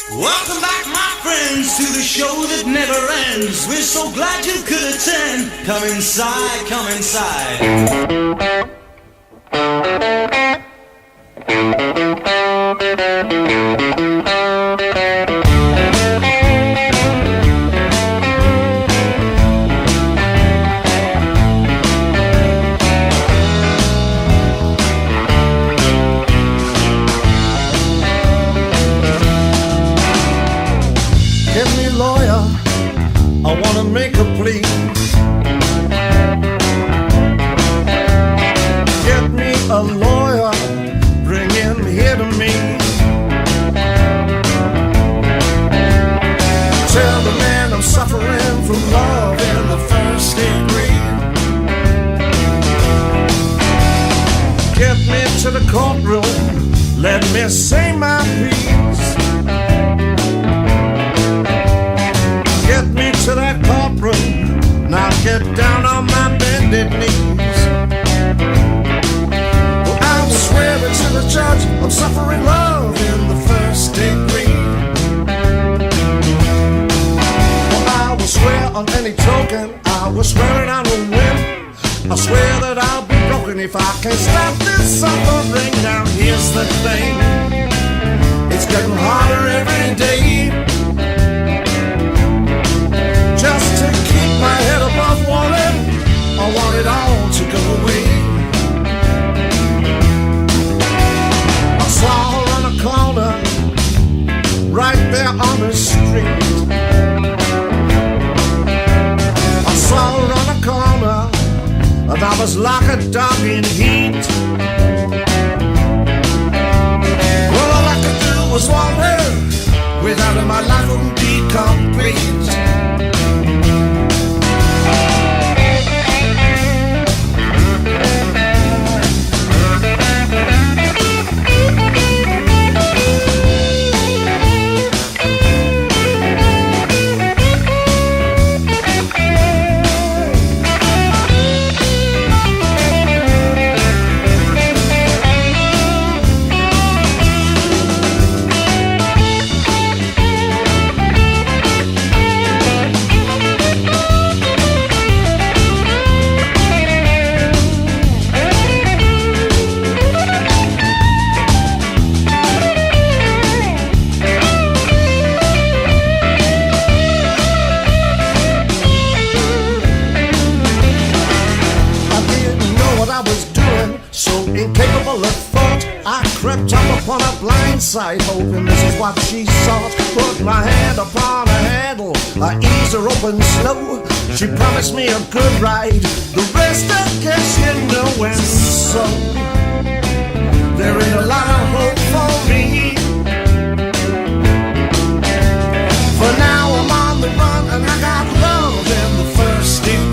Welcome back, my friends, to the show that never ends. We're so glad you could attend. Come inside, come inside. I wanna make a plea. Get me a lawyer, bring him here to me. Tell the man I'm suffering from love in the first degree. Get me to the courtroom, let me say my piece. Get me to that courtroom, now get down on my bended knees. Well, I'm swearing to the judge, I'm suffering love in the first degree. Well, I will swear on any token, I will swear it I will win. I swear that I'll be broken if I can't stop this suffering. Now here's the thing, it's getting harder every day. Just to keep my head above water, I want it all to go away. I saw her on a corner, right there on the street. I saw her on a corner, and I was like a dog in heat. Well, all I could do was want her, without her my life wouldn't be complete. Crept up upon a blind side, hoping this is what she sought. Put my hand upon her handle, I eased her open slow. She promised me a good ride, the rest I guess you know. And so there ain't a lot of hope for me. For now I'm on the run and I got love in the first degree.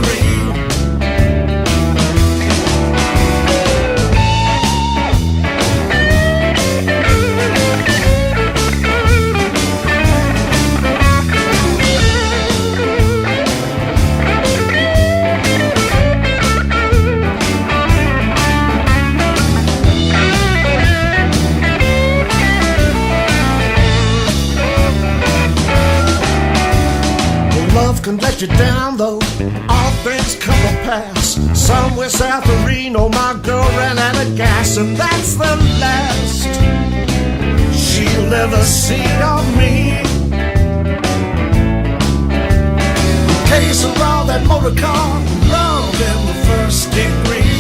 Can let you down though, all things come to pass. Somewhere south of Reno, my girl ran out of gas, and that's the last she'll ever see of me. In case of all that motor car love in the first degree.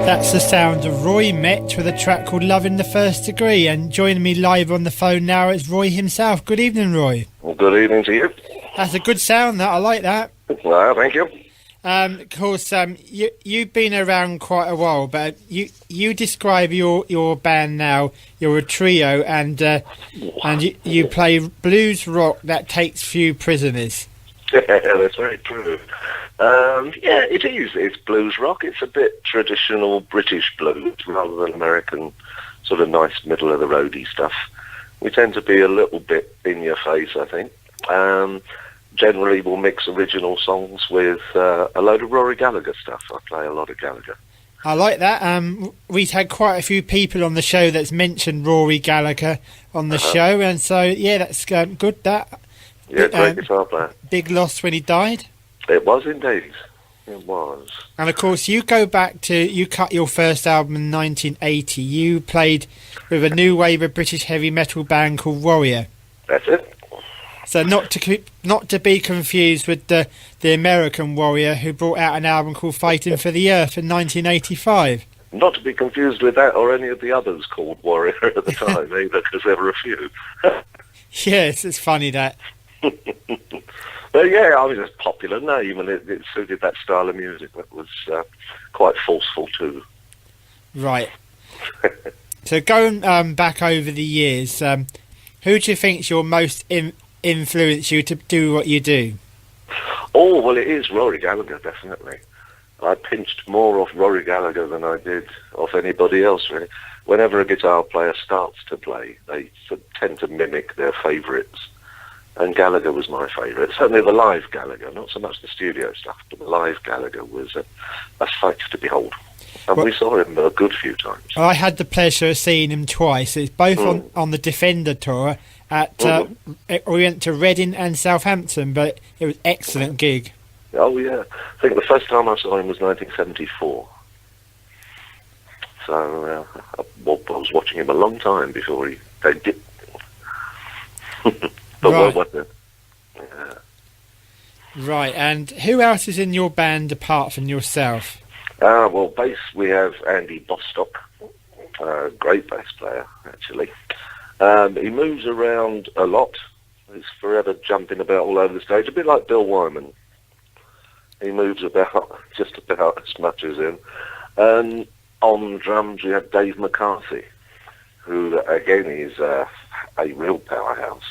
That's the sound of Roy Mette with a track called Love in the First Degree. And joining me live on the phone now is Roy himself. Good evening, Roy. Well, good evening to you. That's a good sound, that. I like that. Well, thank you. Of course, you've been around quite a while, but you describe your band now. You're a trio, and you play blues rock that takes few prisoners. Yeah, that's very true. Yeah, it is. It's blues rock. It's a bit traditional British blues rather than American sort of nice middle-of-the-roady stuff. We tend to be a little bit in your face, I think. Generally, we'll mix original songs with a load of Rory Gallagher stuff. I play a lot of Gallagher. I like that. We've had quite a few people on the show that's mentioned Rory Gallagher on the show, and so, yeah, that's good, that. Yeah, great guitar player. Big loss when he died. It was indeed. It was. And of course, you go back to, you cut your first album in 1980. You played with a new wave of British heavy metal band called Warrior. That's it. So not to be confused with the American Warrior, who brought out an album called Fighting for the Earth in 1985. Not to be confused with that or any of the others called Warrior at the time either, because there were a few. Yes, it's funny that. But yeah, I was a popular name, and it suited that style of music. That was quite forceful too. Right. So going back over the years, who do you think's your most influenced you to do what you do? Oh, well, it is Rory Gallagher, definitely. I pinched more off Rory Gallagher than I did off anybody else, really. Whenever a guitar player starts to play, they tend to mimic their favourites. And Gallagher was my favourite. Certainly the live Gallagher, not so much the studio stuff, but the live Gallagher was a sight to behold. And we saw him a good few times. I had the pleasure of seeing him twice. It's both on the Defender tour. We went to Reading and Southampton, but it was an excellent gig. Oh, yeah. I think the first time I saw him was 1974. So I was watching him a long time before they did. But right. Well, wasn't it? Yeah. Right, and who else is in your band apart from yourself? Well, bass, we have Andy Bostock, great bass player, actually. He moves around a lot. He's forever jumping about all over the stage, a bit like Bill Wyman. He moves about just about as much as him. And on drums, we have Dave McCarthy, who, again, is a real powerhouse.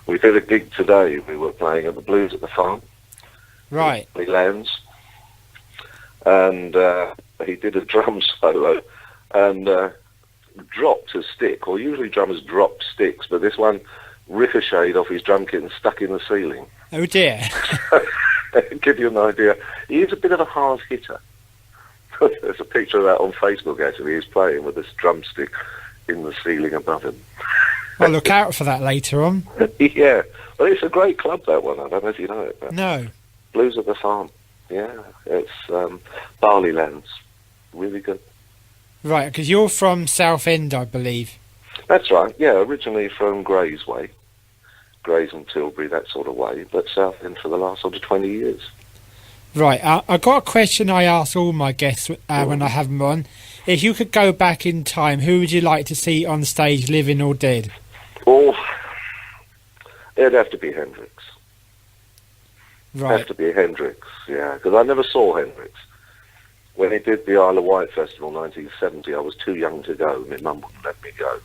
We did a gig today. We were playing at the Blues at the Farm. Right. He lands. And he did a drum solo and dropped a stick. Or usually drummers drop sticks, but this one ricocheted off his drum kit and stuck in the ceiling. Oh dear. Give you an idea. He is a bit of a hard hitter. There's a picture of that on Facebook, actually. He's playing with this drumstick in the ceiling above him. I'll look out for that later on. Yeah. Well, it's a great club, that one. I don't know if you know it. But No. Blues at the Farm. Yeah. It's Barleylands. Really good. Right, because you're from Southend, I believe. That's right. Yeah, originally from Grays Way. Grays and Tilbury, that sort of way. But Southend for the last sort of 20 years. Right, I got a question I ask all my guests when I have them on. If you could go back in time, who would you like to see on stage, living or dead? Oh, it'd have to be Hendrix. Right. Have to be Hendrix, yeah, because I never saw Hendrix. When he did the Isle of Wight Festival in 1970, I was too young to go. My mum wouldn't let me go.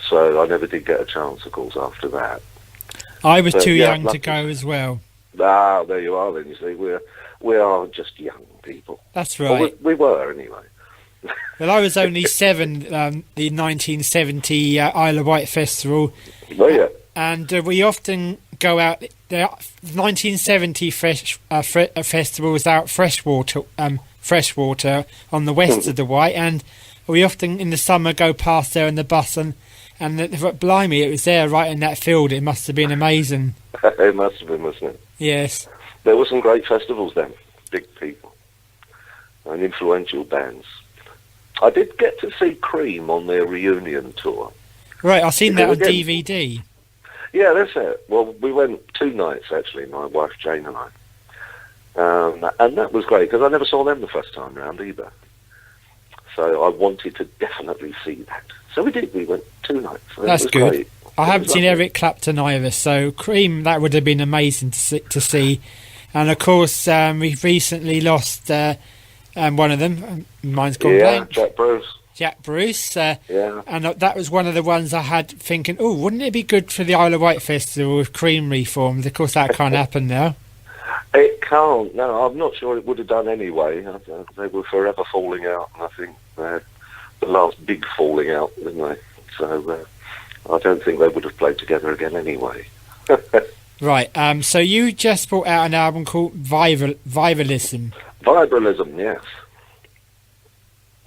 So I never did get a chance, of course, after that. I was too young to go as well. Ah, there you are then, you see. We are just young people. That's right. Well, we were, anyway. Well, I was only 7, the 1970 Isle of Wight Festival. Oh, yeah. And we often go out. The 1970 festival was out freshwater on the west of the Wight, and we often in the summer go past there in the bus, and blimey, it was there right in that field. It must have been amazing. It must have been, wasn't it? Yes. There were some great festivals then, big people, and influential bands. I did get to see Cream on their reunion tour. Right, I've seen that on DVD. Yeah, that's it. Well, we went 2 nights, actually, my wife Jane and I. And that was great, because I never saw them the first time round either. So I wanted to definitely see that. So we did. We went 2 nights. That's good. Great. I haven't seen Eric Clapton either, so Cream, that would have been amazing to see. And of course, we've recently lost one of them. Mine's gone blank. Jack Bruce. Yeah. And that was one of the ones I had thinking, oh, wouldn't it be good for the Isle of Wight Festival if Cream reformed? Of course, that can't happen now. It can't. No, I'm not sure it would have done anyway. They were forever falling out, and I think they're the last big falling out, didn't they? So I don't think they would have played together again anyway. Right. So you just brought out an album called Viralism. Viralism, yes.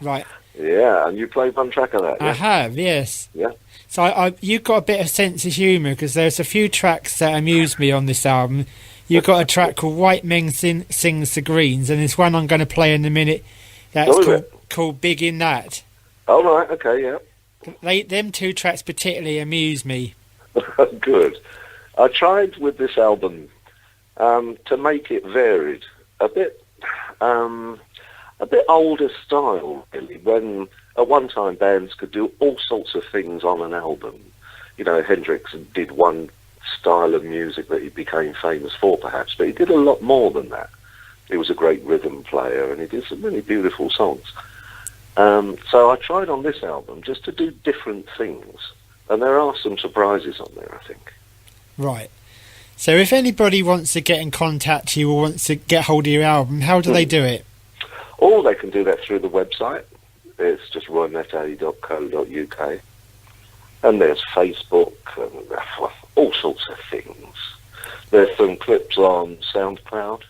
Right. Yeah, and you played one track of that, yeah? I have, yes. Yeah. So you've got a bit of sense of humour, because there's a few tracks that amuse me on this album. You've got a track called White Men Sings the Greens, and there's one I'm going to play in a minute that's called Big in That. Oh, right, okay, yeah. Them 2 tracks particularly amuse me. Good. I tried with this album to make it varied, a bit older style, really, when at one time bands could do all sorts of things on an album. You know, Hendrix did one style of music that he became famous for, perhaps, but he did a lot more than that. He was a great rhythm player, and he did some really beautiful songs. So I tried on this album just to do different things, and there are some surprises on there, I think. Right. So if anybody wants to get in contact with you or wants to get hold of your album, how do they do it? Or they can do that through the website. It's just roymette.co.uk. And there's Facebook and all sorts of things. There's some clips on SoundCloud,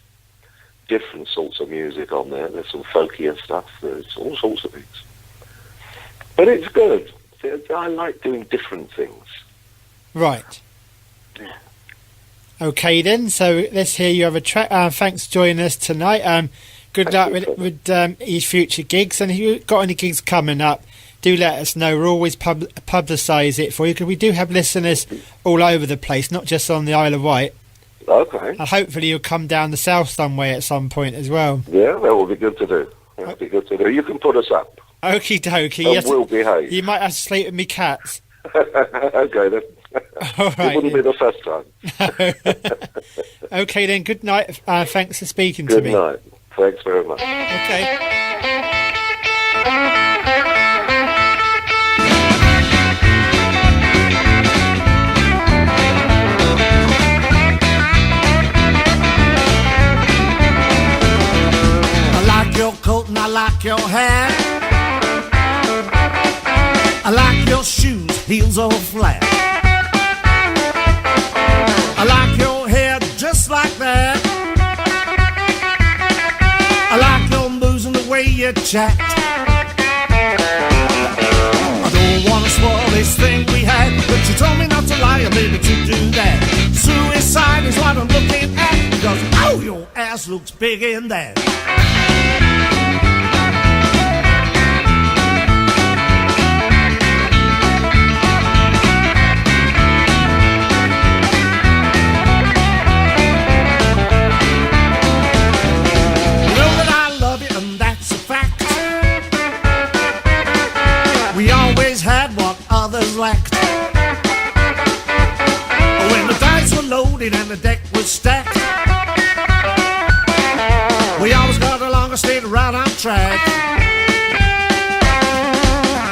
different sorts of music on there. There's some folkier stuff. There's all sorts of things. But it's good. I like doing different things. Right. Yeah. Okay then, so let's hear you have a track. Thanks for joining us tonight. Good luck with your future gigs, and if you've got any gigs coming up, do let us know. We'll always publicise it for you, because we do have listeners all over the place, not just on the Isle of Wight. Okay. And hopefully you'll come down the south somewhere at some point as well. Yeah, that will be good to do. That will be good to do. You can put us up. Okie dokie. And we'll behave. You might have to sleep with me cats. Okay then. All right, it wouldn't be the first time. Okay then, good night. Thanks for speaking to me. Good night. Thanks very much. Okay. I like your coat and I like your hat. I like your shoes, heels all flat. I like your hair just like that. I like your moves and the way you chat. I don't wanna spoil this thing we had, but you told me not to lie and maybe to do that. Suicide is what I'm looking at, because oh, your ass looks big in that. We always had what others lacked. When the dice were loaded and the deck was stacked, we always got along and stayed right on track.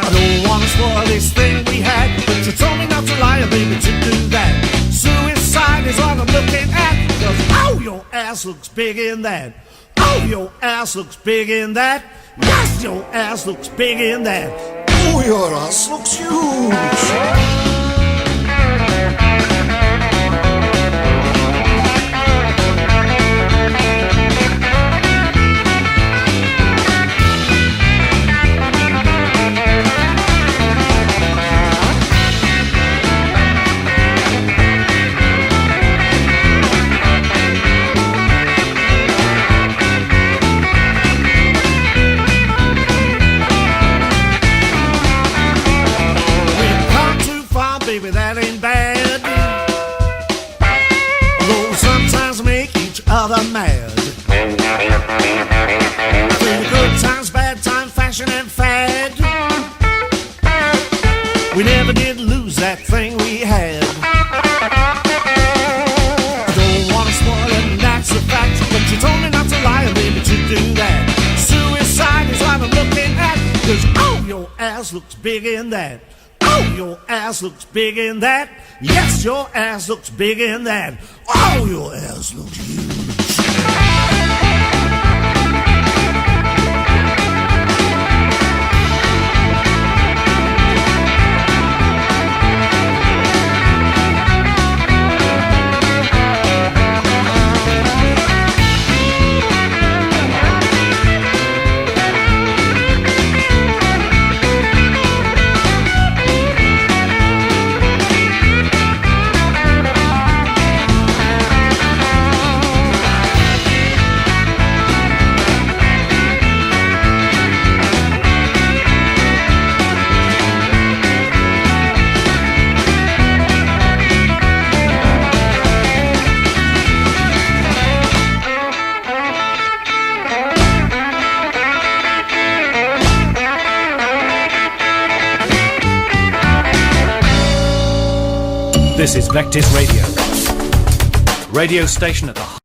I don't wanna spoil this thing we had, but you told me not to lie and baby to do that. Suicide is what I'm looking at, because oh, your ass looks big in that. Oh, your ass looks big in that. Yes, your ass looks big in that. Oh, your ass looks huge. ass looks big in that. Oh, your ass looks big in that. Yes, your ass looks big in that. Oh, your ass looks huge. This is Vectis Radio. Radio station at the